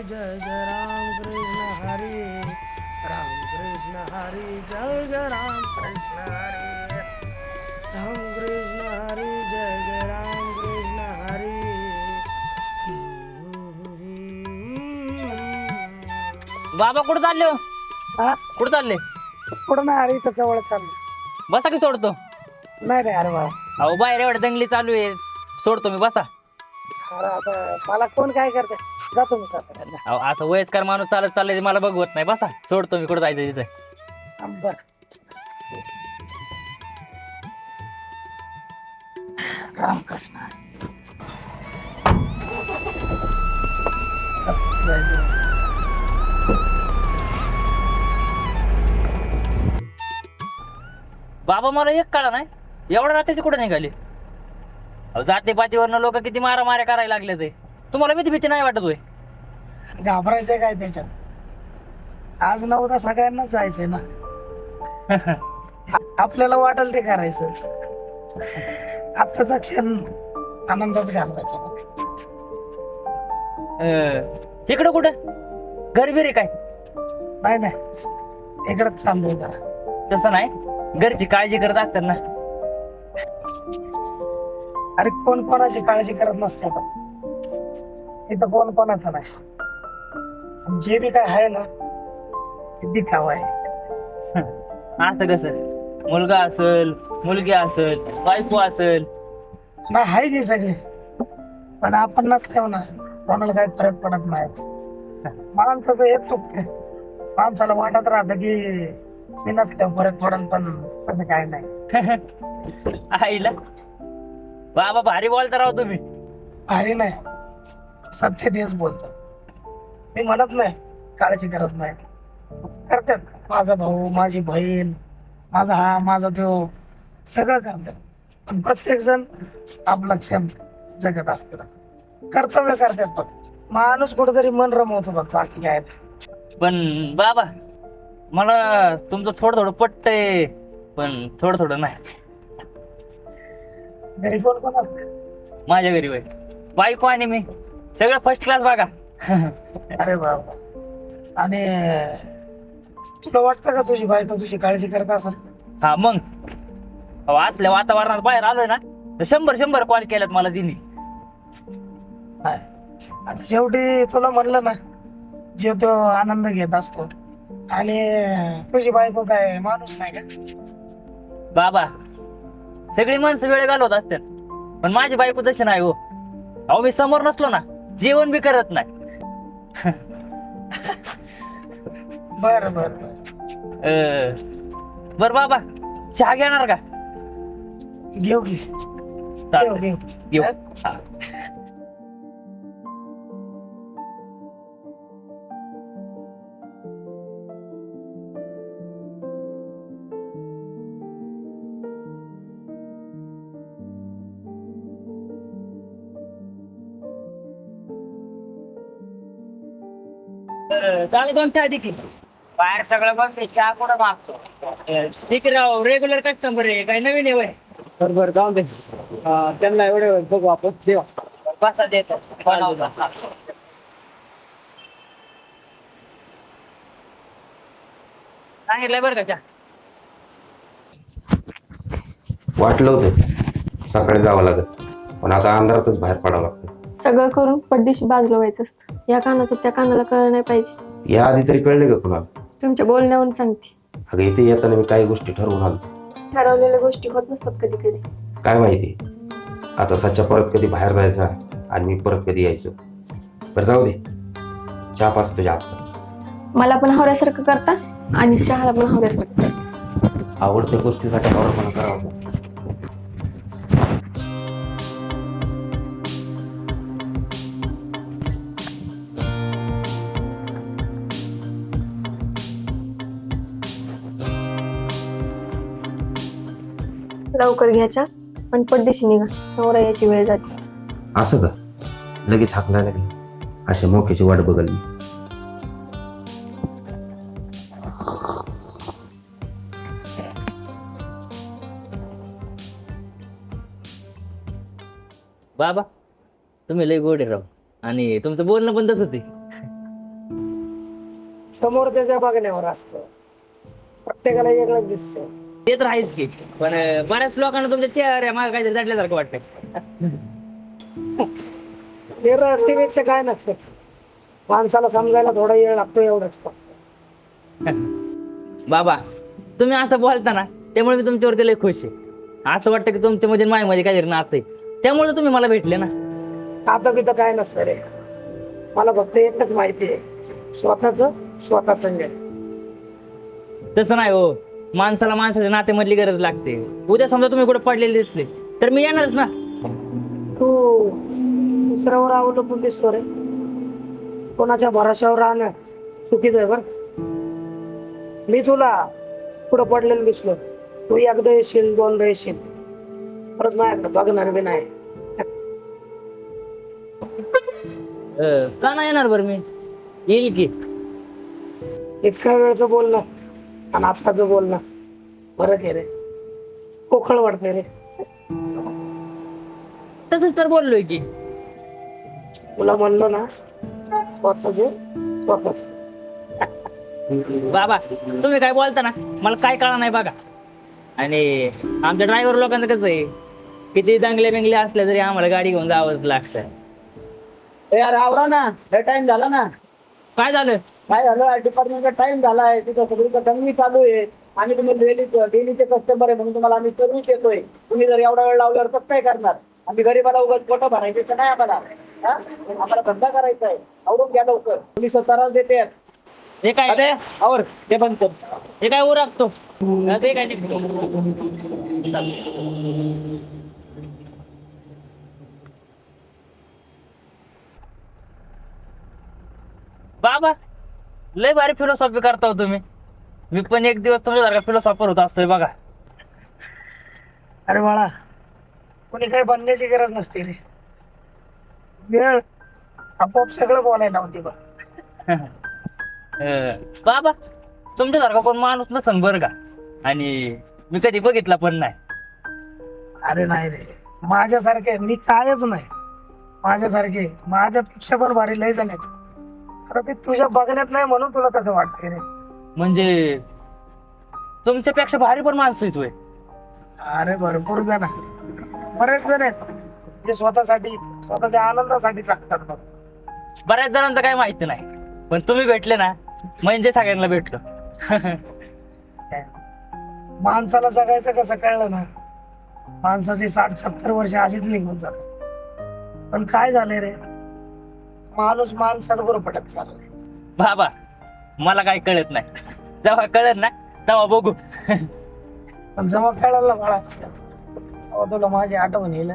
जय जय राम कृष्ण हरी, राम कृष्ण हरी जय जय राम कृष्ण हरी, राम कृष्ण हरी जय जय राम कृष्ण हरी. बाबा कुठं चालले हो? हा कुठं चालले? पुढं ना हरी जवळ चाललं. बसा की सोडतो. नाही रे अरे वा, अहो बाहेर एवढं दंगली चालू आहे, सोडतो मी बसा. अरे आता मला कोण काय करते, जातो मी साताऱ्याला. अहो असं वयस्कर माणूस चालत चाललंय मला बघवत नाही, बसा सोडतो मी. कुठं जायचं तिथं? बर रामकृष्ण हरी. चल, जायचं. बाबा मला एक कळा नाही, एवढ्या रात्रीचे कुठे निघाले? अहो जाते पातीवरनं लोक किती मारामाऱ्या करायला लागले ते, तुम्हाला भीती भीती नाही वाटत होय? घाबरायचंय काय त्याच्यात? आज ना उद्या सगळ्यांनाच जायचंय ना. आपल्याला वाटेल ते करायचं. आत्ताचा क्षण आनंदात घालवायचा. इकडं कुठं घरबिरी काय? नाही नाही, इकडंच चाललोय जरा. तसं नाही, घरची काळजी करत असतात ना. अरे कोण कोणाची काळजी करत नसते, पण इथं कोण कोणाचं नाही. जे बी काय आहे ना ते दिखावा आहे. असं कसं? मुलगा असल, मुलगी असल, बायको असल. नाही आहे की सगळे, पण आपण नसल्यावर ना कोणाला काही फरक पडत नाही. माणसाचं हेच चुकते, माणसाला वाटत राहतं की मी नसल्यावर फरक पडन, पण तसं काय नाही. आईला बाबा भारी बोलता राव तुम्ही. अरे नाही, सत्य तेच बोलतो. मी म्हणत नाही काळजी करत नाही, करतात. माझा भाऊ, माझी बहीण, माझा हा, माझा तो, सगळं करतात. पण प्रत्येक जण आपला क्षण जगत असते, कर्तव्य करतात. फक्त माणूस कुठेतरी मन रमवतो बघ, बाकी काय नाही. पण बाबा मला तुमचं थोडं थोडं पटतंय, पण थोडं थोडं नाही. घरी कोण कोण असते? माझ्या घरी वय बायको आणि मी, सगळं फर्स्ट क्लास बघा. अरे बाबा, आणि तुला वाटतं का तुझी बायको तुझी काळजी करत असेल? हा मग, अहो असल्या वातावरणात बाहेर आलोय ना तर 100 कॉल केल्यात मला तिने. नाही, आता शेवटी तुला म्हणलं ना, जे तो आनंद घेत असतो. आणि तुझी बायको काय माणूस नाही का? बाबा सगळी माणसं वेळ घालवत असतात, पण माझी बायको तशी नाही हो. अहो मी समोर नसलो ना जेवण बी करत नाही. बर बर बर. बर बाबा, चहा घेणार का? घेऊ घे, चालतंय, घेऊ घेऊ. हा. चालेल, 2 चहा देखील. बाहेर सगळं बघते, चहा कुठं मागतो. ठीक आहे राव, रेग्युलर कस्टमर आहे, काही नवीन आहे वय. बरोबर, जाऊन दे. त्यांना एवढे वेळ बघू आपण. देवा. बसा देतो बनवतो. सांगितलंय बरं का चहा. वाटलं होतं सकाळी जावं लागत, पण आता अंधारातच बाहेर पडावं लागतं. सगळं करून पडदिशी बाजूला व्हायचं असतं. या कानाचं त्या कानाला कळलं नाही पाहिजे. या आधी तरी कळले का कुणाला? तुमच्या बोलण्यावरून सांगते. अगं इथे येताना मी काही गोष्टी ठरवून आलो. ठरवलेल्या गोष्टी होत नसतात कधी कधी. काय माहिती आता सच्चा परत कधी बाहेर जायचा आणि मी परत कधी यायचो. बरं जाऊ दे, चहा पाच तुझ्या आजचा. मला पण हवऱ्यासारखं करता आणि चहाला पण हवऱ्यासारखं करता. आवडत्या गोष्टीसाठी आवडपणा करावा. लवकर घ्यायच्या पण पडदिशी निघा, नवरा याची वेळ जाते. असं का? लगेच हाकलायला लागली, अशा मोक्याची वाट बघल मी. बाबा तुम्ही लय गोड आहे राव, आणि तुमचं बोलणं पण तसंच आहे. समोर त्याच्या बघण्यावर असतं. प्रत्येकाला वेगळंच दिसतं. ते तर आहेच की, पण बऱ्याच लोकांना तुमच्या चेहऱ्या मागे काहीतरी दडल्यासारखं वाटतंय. निरर्थीपेक्षा काय नसतं. माणसाला समजायला थोडा वेळ लागतो एवढंच फक्त. बाबा तुम्ही असं बोलता ना, त्यामुळे मी तुमच्यावरती लय खुश आहे. असं वाटतं की तुमच्यामध्ये मायमध्ये काहीतरी नातं आहे, त्यामुळे तुम्ही मला भेटले ना. आता बिथं काय नसतं रे. मला फक्त एकच माहिती आहे, स्वतःच स्वतः संग. तसं नाही हो, माणसाला माणसाच्या नात्यामधली गरज लागते. उद्या समजा तुम्ही कुठे पडलेले दिसले तर मी येणारच ना. तू दुसऱ्यावर अवलंबून दिसतो रे. कोणाच्या भरोशावर राहणं चुकीचं आहे बरं. मी तुला पुढं पडलेलं दिसलो, तू एकदा येशील दोनदा येशील, परत माझ्याकडे बघणार बी नाही. का नाही येणार बरं, मी येईल की. इतक्या वेळचं बोलणं आणि आत्ताचं बोलणं फरक आहे रे. पोखळ वाटते रे. तसंच तर बोललोय की. तुला म्हणलो ना, स्वतःच स्वतःच. बाबा तुम्ही काय बोलता ना, मला काय कळा नाही बघा. आणि आमच्या ड्रायव्हर लोकांचं कसं आहे, किती दंगले बिंगले असले तरी आम्हाला गाडी घेऊन जावंच लागतं. यार आवरा ना, हे टाइम झाला ना. काय झालं? काय झालं, डिपार्टमेंटचा टाइम झालाय. तिथं सगळीकडे दंगली चालू आहे आणि तुम्ही डेलीचे कस्टमर आहे म्हणून तुम्हाला आम्ही सर्व्हिस देतोय. तुम्ही जर एवढा वेळ लावल्यावर कसं काय करणार? आम्ही गरीबाला उगाच पोटं भरायचं नाही आम्हाला. हा? आम्हाला धंदा करायचा आहे. आवडून घ्या लवकर. तुम्ही त्रास देते. हे काय अरे आवर ते बंद कर. हे काय उरकतो ते काय निघतो. बाबा लय भारी फिलॉसॉफी करता हो तुम्ही. मी पण एक दिवस तुमच्यासारखा फिलॉसॉफर होत असतोय बघा. अरे बाळा, कोणी काही बनण्याची गरज नसते रे. वेळ आपोआप सगळं बोलायला होती बा. बाबा तुमच्यासारखा कोण माणूस नसन बरं का, आणि मी कधी बघितला पण नाही. अरे नाही रे, माझ्यासारखे मी कायच नाही. माझ्यासारखे माझ्यापेक्षा पण भारी लय जण आहेत. आता ते तुझ्या बघण्यात नाही म्हणून तुला तसं वाटतंय रे. म्हणजे तुमच्यापेक्षा भारी पण माणसं येतोय. अरे भरपूर जण, बरेच जण आहेत जे स्वतःसाठी स्वतःच्या आनंदासाठी जगतात बघ. बऱ्याच जणांचं काही माहिती नाही, पण तुम्ही भेटले ना म्हणजे सगळ्यांना भेटलो. माणसाला जगायचं कसं कळलं ना, माणसाची 60-70 वर्ष अशीच निघून जातात. पण काय झालंय रे, माणूस माणसाबरोबर पटत चाललाय. बाबा मला काही कळत नाही, जेव्हा कळत ना तेव्हा बघू. पण जेव्हा कळलं ना बाळा, तेव्हा तुला माझी आठवण येईल.